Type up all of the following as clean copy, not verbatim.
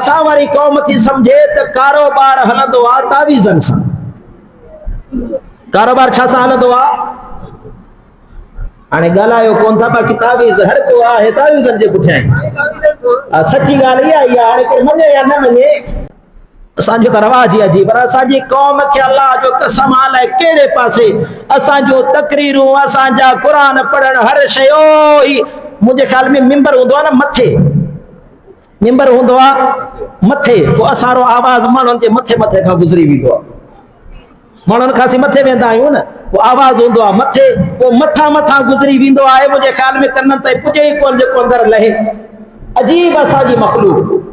असा वारी कौम थी समझे त कारोबार हलंदो आ तावीज़न सां। कारोबार छा सां हलंदो आ? हाणे ॻाल्हायो कोन था बाक़ी तावीज़ हर को आहे तावीज़न जे पुठियां। सची ॻाल्हि इहा ई आहे। हाणे केरु मञे या न मञे, असांजो त रवाज ई अजीब, पर असांजी कौम खे अल्लाह जो कसम आहे कहिड़े पासे असांजो तकरीरूं, असांजा क़ुरान पढ़ण, हर शइ ई मुंहिंजे ख्याल में मिंबर हूंदो आहे न मथे, मिंबर हूंदो आहे मथे, पोइ असांजो आवाज़ माण्हुनि जे मथे मथे खां गुज़री वेंदो आहे। माण्हुनि खां असीं मथे वेंदा आहियूं न, पोइ आवाज़ हूंदो आहे मथे, पोइ मथां मथां गुज़री वेंदो आहे। मुंहिंजे ख्याल में कननि ताईं पुॼे ई कोन जेको अंदरि लहे। अजीब असांजी मखलूक।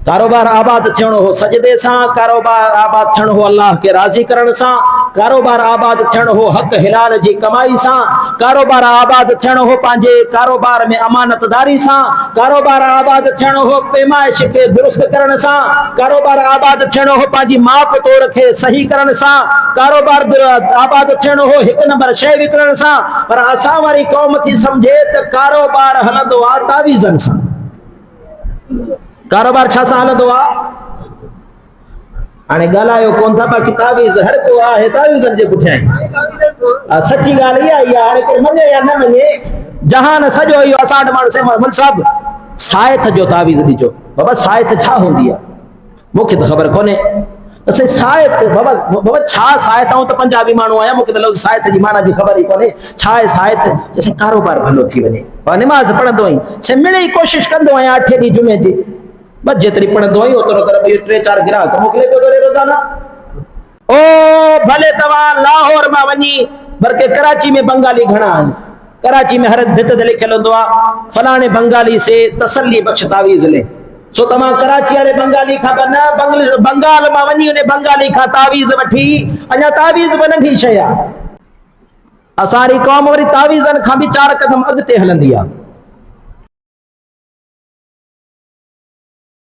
कारोबार आबाद थियणो हो सजदे सां, कारोबार आबाद थियणो हो अल्लाह के राज़ी करण सां, कारोबार आबाद थियणो हो हक़ हिलाल जी कमाई सां, कारोबार आबाद थियणो हो पंहिंजे कारोबार में अमानतदारी सां, कारोबार आबाद थियणो हो पैमाइश खे दुरुस्त करण सां, कारोबार आबाद थियणो हो पंहिंजी माप तोड़ खे सही करण सां, कारोबार आबाद थियणो हो हिकु नंबर शइ विकिणण सां। पर असां वारी कौम थी समझे त कारोबार हलंदो आहे तावीज़न सां। कारोबार छा सां हलंदो आहे? हाणे ॻाल्हायो कोन था बाक़ी तावीज़ हर को आहे तावीज़न जे पुठियां। सची ॻाल्हि इहा ई आहे। हाणे केरु मञे या न मञे, जहान सॼो इहो असां वटि माण्हू मुंहिंजो साहिबु साइथ जो तावीज़ ॾिजो। बाबा साइथ छा हूंदी आहे? मूंखे त ख़बर कोन्हे। असां साइथ बाबा छा साइथ? आऊं त पंजाबी माण्हू आहियां, मूंखे त लफ़्ज़ साइथ जी माना जी ख़बर ई कोन्हे। छा आहे साइथ? असां कारोबार भलो थी वञे। निमाज़ पढ़ंदो आहियां, सिमणे जी कोशिशि कंदो आहियां 8 ॾींहं जुमे जी, बस जेतिरी पढ़ंदो आहियां ओतिरो तरफ़ 3-4 ग्राहक मोकिले पियो करे रोज़ाना। ओ भले तव्हां लाहौर मां वञी, बल्कि कराची में बंगाली घणा आहिनि। कराची में हर भित ते लिखियल हूंदो आहे फलाणे बंगाली से तसल्ली बख्श तावीज़ ले। सो तव्हां कराची वारे बंगाली खां न बंगाल मां वञी उन बंगाली खां तावीज़ वठी, अञा तावीज़ बि नंढी शइ आहे। असांजी क़ौम वरी तावीज़नि खां बि 4 क़दम अॻिते हलंदी आहे।